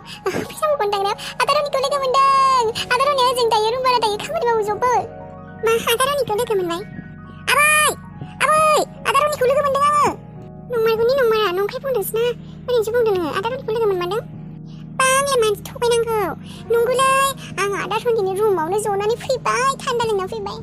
फैसा बख'नो थांनायाव आदा रनिखौ लोगो मोनदों। आदा रनिया ओजों दायो रुम भारा दायो खामानि मावजोबो। मा आदा रनिखौ लोगो मोनबाय? आबै आदा रनिखौ लोगो मोनदों आङो। नंमारगौनि नंमारा नंखाय बुंदोंसो ना ओरैनोसो बुंदों नोङो आदा रनिखौ लोगो मोनमारदों? बांला मानसि थगायनांगौ। नंगौलै आं आदा रनिनि रुमावनो जनानै फैबाय थान्दा लोंना फैबाय।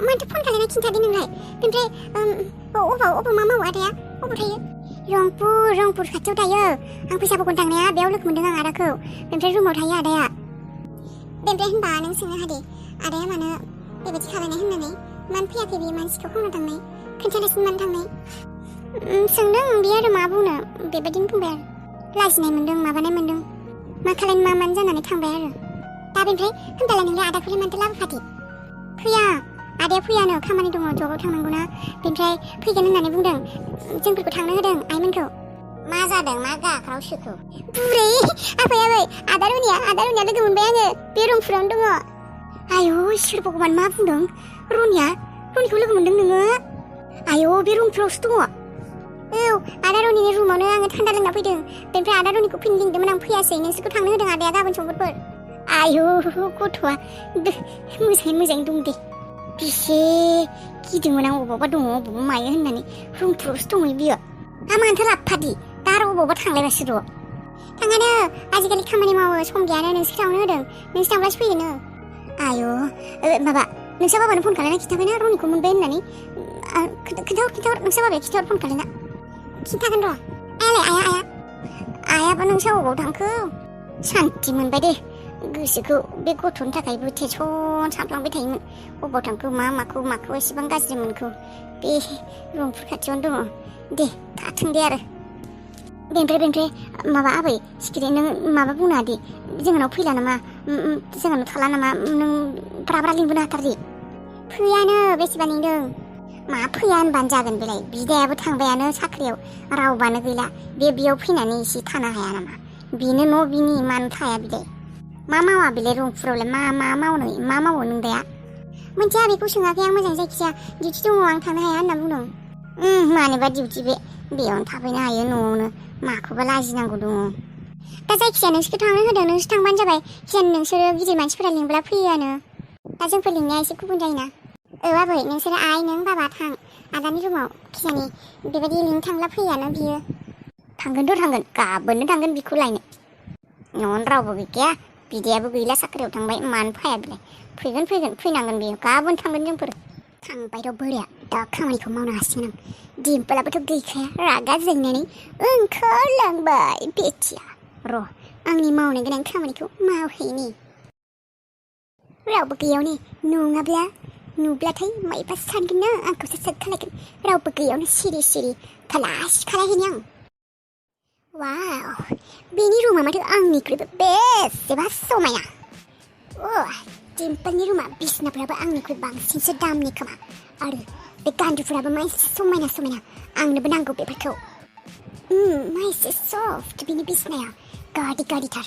माथो फन खालायना खिन्थादो नोंलाय? ओमफ्राय अबाव मा मावो आदाया? अबाव थायो? रंपुर खाथियाव थायो। आं फैसा बख'नो थांनाया बेयाव लोगो मोनदों आं आदाखौ। ओमफ्राय रुमाव थायो आदाया। बेनिफ्राय होनबा नों सोंनो हादे आदाया मानो बेबायदि खालायनाय होननानै मानो फैयाखै बियो मानसिखौ खावनो थांनाय खोन्थालासिनो मानो थांनाय? सोंदों बियो आरो मा बुंनो बेबायदिनो बुंबाय आरो लाजिनाय मोनदों माबानाय मोनदों मा खालायनो मा मानो जानानै थांबाय आरो दा बेनिफ्राय होनबालाय नोंलाय आदाखौलाय मानोथो लाबोफादे? फैया आदाया फैयानो खामानि दङ जबाव थांनांगौना बेनिफ्राय फैगोन होननानै बुंदों जोंफोरखौ थांनो होदों आइमोनखौ। मा जादों मा गाख्राव सोखौ? बुरै आबै आदा रनिया लोगो मोनबाय आङो बे रुमफोरावनो दङ। आयौ इसोर भगबान मा बुंदों? रनिखौ लोगो मोनदों नोङो? आयौ बे रुमफोरावसो दङ। औ आदा रनिनि रुमावनो आङो थान्दा लोंना फैदों। बेनिफ्राय आदा रनिखौ फैनो लिंदोंमोन आं फैयासै नोंसोरखौ थांनो होदों आदाया गाबोन समफोरफोर। आयौ गथ'आ मोजाङै दं दे। बेसे गिदोंमोन आं अबावबा दङ अबावबा मायो होननानै रुमफोरावसो दङ बियो। मानोथो लाबोफादि दा आरो अबावबा थांलायबासो र'। थाङानो आजिखालि खामानि मावो सम गैयानो नोंसोर थांनो होदों नोंसोर थांब्लासो फैयोनो। आयौ माबा नोंसा बाबानो फन खालायना खिन्थाबायना रनिखौ मोनबाय होननानै? खिन्थाहर नोंसा बाबाया खिन्थाहर फन खालायना। खिन्थागोन र'। आयाबा नोंसा अबाव थांखो? सान्थि मोनबाय दे गोसोखौ बे गथ'नि थाखायबो टेनसन सानफ्लांबाय थायोमोन अबाव थांखो माखौ एसेबां गाज्रि मोनखो। बे रुमफोर खाथियावनो दङ दे थाथों दे आरो। बेनिफ्राय माबा आबै सिखिरि नों माबा बुंनो दे जोंनाव फैला नामा जोंनाव थाला नामा नों ब्रा लिंबोनो हाथारदे। फैयानो बेसेबा लिंदों मा फैया होनबानो जागोन बेलाय बिदायाबो थांबायानो साख्रियाव रावबानो गैला बेयाव फैनानै एसे थानो हाया नामा? बेनो न' बिनि मानो थाया बिलाय? मा मावा बेलाय रुमफोरावलाय मा मावो नों दाया? मोनथिया बेखौ सोङाखै आं मोजां जायखिजाया डिउटि दङ आं थांनो हाया होनना बुंदों। मानिबा डिउटि बेयावनो थाफैनो हायो न'आवनो माखौबा लाजिनांगौ दङ। दा जायखिजाया नोंसोरखौ थांनो होदों नोंसोर थांबानो जाबाय खिजानो नोंसोरो गिदिर मानसिफोरा लिंब्ला फैयोआनो दा जोंफोर लिंनाया एसे गुबुन जायोना। औ आबै नोंसोरो आइ नों बाबा थां आदानि रुमाव खिजानि बेबायदि लिंनो थांब्ला फैयानो बियो। थांगोन गाबोननो थांगोन बिखौ लायनो। न'आवनो रावबो गैखाया बिदायाबो गैला साख्रियाव थांबाय मानो फैया बिलाय? फैगोन फैनांगोन बेयो गाबोन थांगोन जोंफोर। थांबाय र' बोराया दा खामानिखौ मावनो हासिगोन आं। दिम्पोलाबोथ' गैखाया रागा जोंनानै ओंखारलांबाय बेथिया। र' आंनि मावनो गोनां खामानिखौ मावहैनि। रावबो गैयावनो नङाब्ला नुब्लाथाय मायबा सानगोन ना आंखौसो सेक खालायगोन। रावबो गैयावनो सिरि खालास खालायहैनि आं। वाव बेनि रुमा माथो आंनिख्रुइबो बेसेबा समायना। दिम्पोलनि रुमा बिसनाफोराबो आंनिख्रुइ बांसिनसो दामनि खोमा आरो बे गान्दुफोराबो मा एसे समायना आंनोबो नांगौ बेफोरखौ। मा एसे सफ्ट बिनि बिसनाया गादिथार।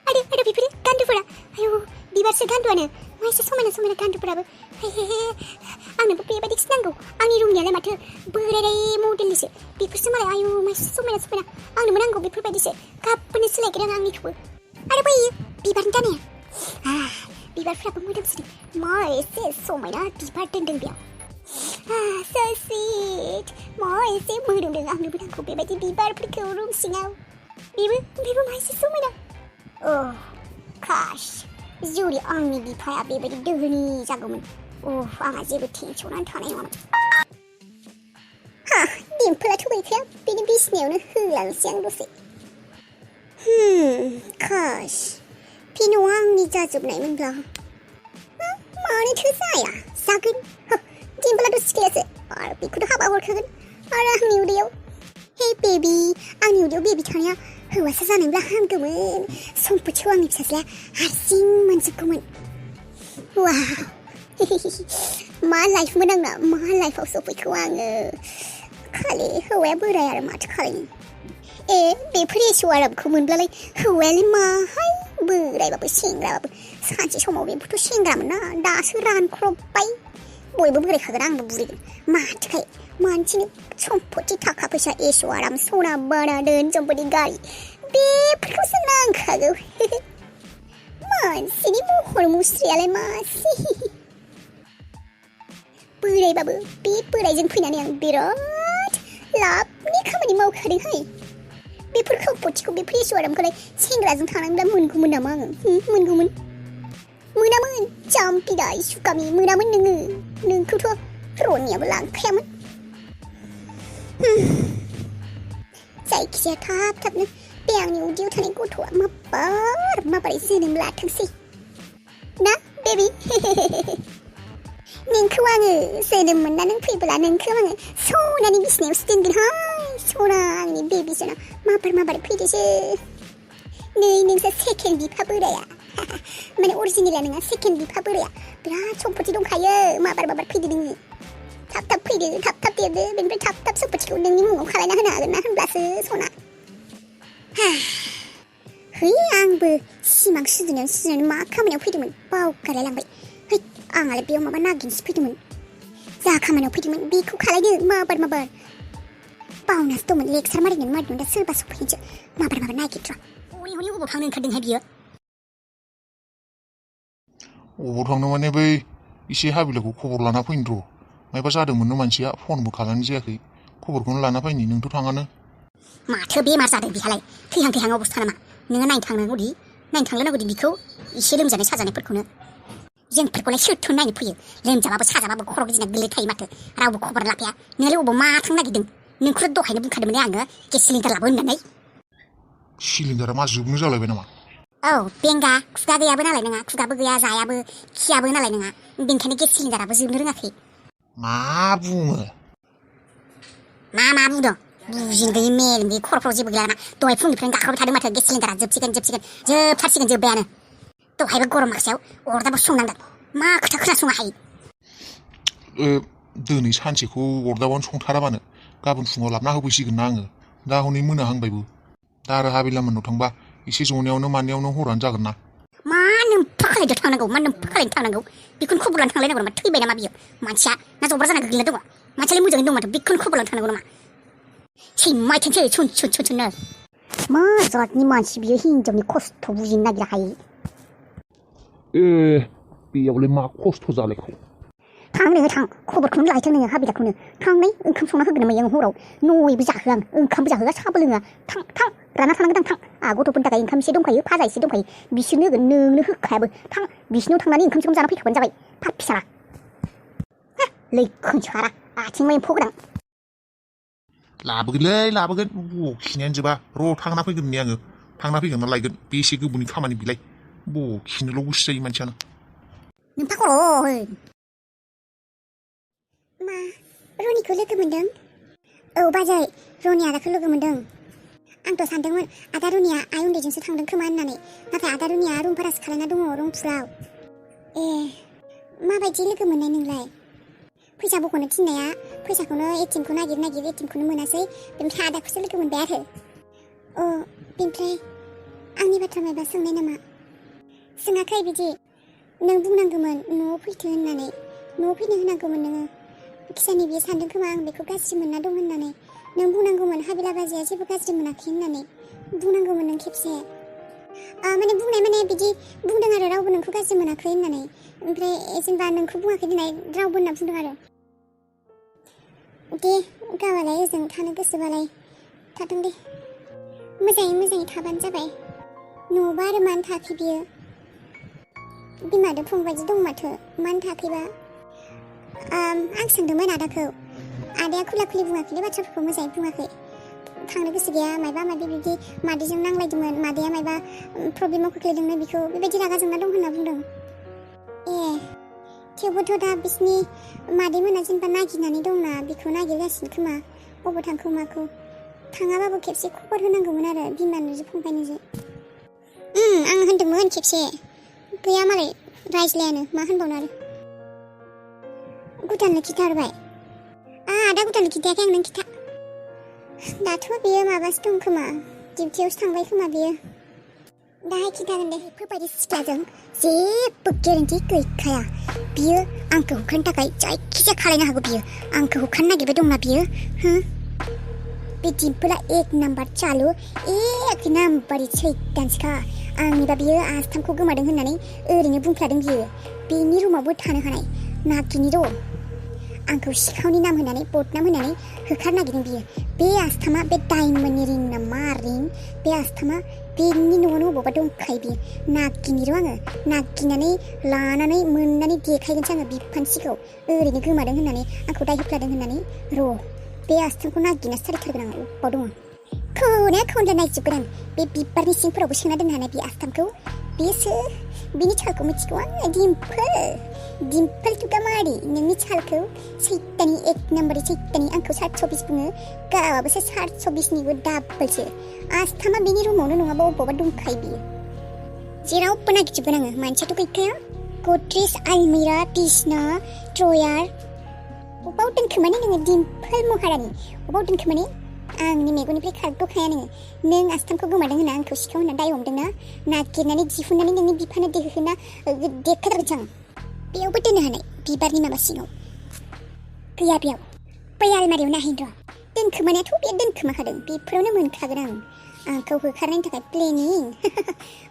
आरो बेफोरो गान्दुफोरा आयौ बिबारसो गान्दुआनो मा एसे समायना गान्दुफोराबो। आंनोबो बेबायदिसो नांगौ। आंनि रुमनियालाय माथो बोराय मडेलनिसो बेफोरसो मालाय आयौ मा एसे समायना आंनोबो नांगौ बेफोरबायदिसो गाबोननो सोलायगोन आं आंनिखौबो। आरो बै बिबारनि दानाया बिबारफ्राबो मोदोमसोदों मा एसे समायना बिबार दोनदों बेयाव। so sweet मा एसे मोदोमदों आंनोबो नांगौ बेबायदि बिबारफोरखौ रुम सिङाव। बेबो मा एसे समायना। काश जुदि आंनि बिफाया बेबायदि दोहोनि जागौमोन आंहा जेबो टेनसनानो थानाय नङामोन। दिम्पोलाथ' गैखाया बेनि बिसिनायावनो होलांसै आं दसे। काश बे न'आ आंनि जाजोबनायमोनब्ला मानोथो जाया जागोन। दिम्पोलाथ' सिख्लायासो आरो बेखौथ' हाबा हरखागोन आरो आंनि उदैयाव। हे बेबी आंनि उदैयाव बेबी थानाया हौवासा जानायब्ला हामगौमोन। सम्पथिखौ आंनि फिसाज्लाया हारसिं मोनजोबगौमोन। वाव मा लाइफमोन आंना मा लाइफआव सफैखो आङो। खालि हौवाया बोराय आरो माथो खालायनो। बेफोर एस' आरामखौ मोनब्लालाय हौवायालाय माहाय बोरायबाबो सेंग्राबाबो सानसे समाव बेफोरथ' सेंग्रामोन ना दासो रानख्रबबाय। बयबो बोरायखागोन आंबो बुरैगोन माथोखाय मानसिनो सम्पथि थाखा फैसा एस' आराम सना बाना धोन सम्पथि गारि बेफोरखौसो नांखागौ मानसिनि महर मुस्रियालाय मासे बोरायबाबो बे बोरायजों फैनानै आं बिराद लाबनि खामानि मावखादोंहाय बेफोर सम्पथिखौ बेफोर ऐश्वरामखौलाय सेंग्राजों थानांब्ला मोनगौमोन नामा आङो मोनगौमोन मोनामोन जाम्पिदाय सुकामि मोनामोन नोंखौथ' रनियाबो लांखायामोन जायखिजाया थाबनो बे आंनि उदैयाव थानाय गथ'आ माबारै जोनोम लाथोंसै ना बेबि नोंखौ आङो जोनोम मोनना नों फैब्ला नोंखौ आङो सनानि बिसिनायावसो दोनगोनहाय सना आंनि बेबि सना माबार फैदोसो नै नोंसा सेकेन्ड बिफा बोराया माने अरिजिनेला नङा सेकेन्ड बिफा बोराया बिराद सम्पति दंखायो माबार फैदो नोङो थाब फैदो थाब देरदो बेनिफ्राय थाब सम्पतिखौ नोंनि मुङाव खालायना होनो हागोन ना होनब्लासो सना है आंबो सिमां सुजुनायाव मा खामानियाव फैदोंमोन बावगारलायलांबाय है आंहालाय बेयाव माबा नागिरनोसो फैदोंमोन जा खामानियाव फैदोंमोन बेखौ खालायनो माबार बावनासो दंमोन लेक्सार मारिदोंमोन दा सोरबा सफैनोसो माबार नागिरद्रा हनै अबाव थांनो ओंखारदोंहाय बियो अबाव थांनो माने बै एसे हाबिलाखौ खबर लाना फैनो र' मायबा जादोंमोननो मानसिया फनबो खालामनाय जायाखै खबरखौनो लाना फैनि नोंथ' थाङानो माथो बेमार जादों बिहालाय थैहां अबस्था नामा नोङो नायनो थांनांगौदि बिखौ एसे लोमजानाय साजानायफोरखौनो जोंफोरखौलाय सोरथो नायनो फैयो लोमजाबाबो साजाबाबो खर' गिदिंना गोलै थायो माथो रावबो खबर लाफाया नोंलाय अबाव मा थांनो नागिरदों नोंखौथ' दहायनो बुंखादोंमोन आङो गेस सिलिन्डार लाबो होननानै सिलिन्डारा मा जोबनो जालायबाय नामा औ बेंगा खुगा गैयाबो नालाय नोङा खुगाबो गैया जायाबो खियाबो नालाय नोङा बेनिखायनो गेस सिलिन्डाराबो जोबनो रोङाखै मा बुङो मा बुंदों बुजिनो गैयै मेलेम गैयै खर'फ्राव जेबो गैया नामा दहाय फुंनिफ्रायनो गाख्रबाय थादों माथो गेस सिलिन्डारा जोबथारसिगोन जोब्बायानो दहायबो गरम माखासेयाव अरदाबाव संनांदों मा खोथा खोनासङाहाय दिनै सानसेखौ अरदाबावनो संथाराबानो गाबोन फुङाव लाबोना होफैसिगोन ना आङो दा हनै मोनाहांबायबो दा आरो हाबिलामोननाव थांबा एसे जनायावनो मानायावनो हरानो जागोन ना मा नोम्फा खालायदो थांनांगौ बेखौनो खबर लानो थांलायनांगौ नामा थैबाय नामा बियो मानसिया ना जब्रा जाना गोग्लैना दङ मानसियालाय मोजाङै दं माथो बेखौनो खबर लानो थांनांगौ नामा सैमायथोंसै सुननो मा जातनि मानसि बियो हिनजावनि खस्थ' बुजिनो नागिराहाय बेयावलाय मा खस्थ' जालायखौ थां खबरखौनो लाहैथों नोङो हाबिलाखौनो थांनाय ओंखाम संना होगोन नामा हराव नयबो जाहोआ आं ओंखामबो जाहोआ साहाबो लोङा थां राना थानांगोन थां गथ'फोरनि थाखाय ओंखाम एसे दंखायो फाजा एसे दंखायो बिसोरनो होगोन नोंनो होखायाबो थां बिसिनाव थांनानै ओंखाम जाना फैखाबानो जाबाय फार फिसाला लैखोन सारा आथिं एम्फौ गोनां लाबोगोन खिनायानो जोबा र' थांना फैगोन नै आङो थांना फैगोन ना लायगोन बेसे गोबावनि खामानि बिलाय खिनोल' गोसो जायो मानसियानो नोंफा खर' मा रनिखौ लोगो मोनदों औ बाजै रनि आदाखौ लोगो मोनदों आंथ' सानदोंमोन आदा रनिया आइ उन्दैजोंसो थांदों खोमा होननानै नाथाय आदा रनिया रुम भारासो खालामना दङ रंफुराव माबायदि लोगो मोननाय नोंलाय फैसा बख'नो थिननाया फैसाखौनो एटिएमखौ नागिर एटिएमखौनो मोनासै बेनिफ्राय आदाखौसो लोगो मोनबाय आरो बेनिफ्राय आंनि बाथ्रा मायबा सोंनाय नामा सोङाखै बिदि नों बुंनांगौमोन न'आव फैथो होननानै न'आव फैनो होनांगौमोन नोङो खिसानि बियो सानदों खोमा आं बेखौ गाज्रि मोनना दं होननानै नों बुंनांगौमोन हाबिला बाजैया जेबो गाज्रि मोनाखै होननानै बुंनांगौमोन नों खेबसे माने बुंनाय माने बिदि बुंदों आरो रावबो नोंखौ गाज्रि मोनाखै होननानै ओमफ्राय जेनेबा नोंखौ बुङाखै दिनै रावबो होनना बुंदों आरो दे गावालाय ओजों थानो गोसोबालाय थाथों दे मोजाङै थाबानो जाबाय न'आवबा आरो मानो थाखै बियो बिमाजों फंबायदि दं माथो मानो थाखैबा आं सोंदोंमोन आदाखौ आदाया खुला खुलि बुङाखैलै बाथ्राफोरखौ मोजाङै बुङाखै थांनो गोसो गैया मायबा माबि बिदि मादैजों नांलायदोंमोन मादैया मायबा प्रब्लेमाव खोख्लैदोंनो बेखौ बेबायदि रागा जोंना दं होनना बुंदों थेवबोथ' दा बिसिनि मादैमोना जेनेबा नागिरनानै दंना बेखौ नागिरगासिनो खोमा बबाव थांखो माखौ थाङाबाबो खेबसे खबर होनांगौमोन आरो बिमानोजो फंबायनोजो आं होनदोंमोन खेबसे गैया मालाय रायज्लायानो मा होनबावनो आरो गुदाननो खिथाहरबाय आदा गुदाननो खिथायाखै आं नों खिथा दाथ' बियो माबासो दं खोमा डिउटियावसो थांबाय खोमा बियो दाहाय खिथागोन दे बेफोरबायदि सिख्लाजों जेबो गेरेन्टि गैखाया बियो आंखौ होखारनो थाखाय जायखिजाया खालायनो हागौ बियो आंखौ होखारनो नागिरबाय दंना बियो बे दिम्पोला एक नाम्बार चालु एक नाम्बारि सैतानसोखा आंनिबा बियो आस्थामखौ गोमादों होननानै ओरैनो बुंफ्लादों बियो बेनि रुमावबो थानो हानाय नागिनि र' आंखौ सिखावनि नाम होनानै बदनाम होनानै होखार नागिरदों बियो बे आस्थामा बे डायमन्डनि रिं ना मा रिं बे आस्थामा बेनि न'आवनो बबावबा दंखायो बियो नागिनि र' आङो नागिनानै लानानै मोननानै देखायगोनसो आङो बिफानसिखौ ओरैनो गोमादों होननानै आंखौ दाय होफ्लादों होननानै र' बे आस्थामखौ नागिरना सारिथारगोन आं अबाव दङ खौनो खौनला नायजोबगोन आं बे बिबारनि सिंफोरावबो सोना दोननो हानाय बे आस्थामखौ बेसो बिनि चालखौ मिथिगौ आङो दिम्पोल तुगामारि नोंनि चालखौ सैतानि एक नाम्बारि सैतानि आंखौ 724 बुङो गावाबोसो 724निबो डाबलसो आस्थामा बेनि रुमावनो नङाबा अबावबा दंखायो बियो जेरावबो नागिरजोबगोन आङो मानसियाथ' गैखाया गद्रेज आलमिरा बिसना ड्रयार अबाव दोनखोमाने नोङो दिम्पोल महारानि अबाव दोनखोमाने आंनि मेगननिफ्राय खारग'खाया नों आस्थामखौ गोमादों होनना आंखौ सिखाव होनना दाय हमदोंना नागिरनानै दिहुननानै नोंनि बिफानो देहोना देखाथारगोनसो आं बेयावबो दोननो हानाय बिबारनि माबा सिङाव गैया बेयाव बै आलमारियाव नाहैन र' दोनखोमानायाथ' बे दोनखोमाखादों बेफोरावनो मोनखागोन आंखौ होखारनायनि थाखाय प्लेनिं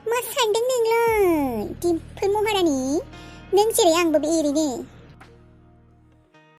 मा सानदों नोंलाय दिम्पोल महारानि नों जेरै आंबो बे एरैनो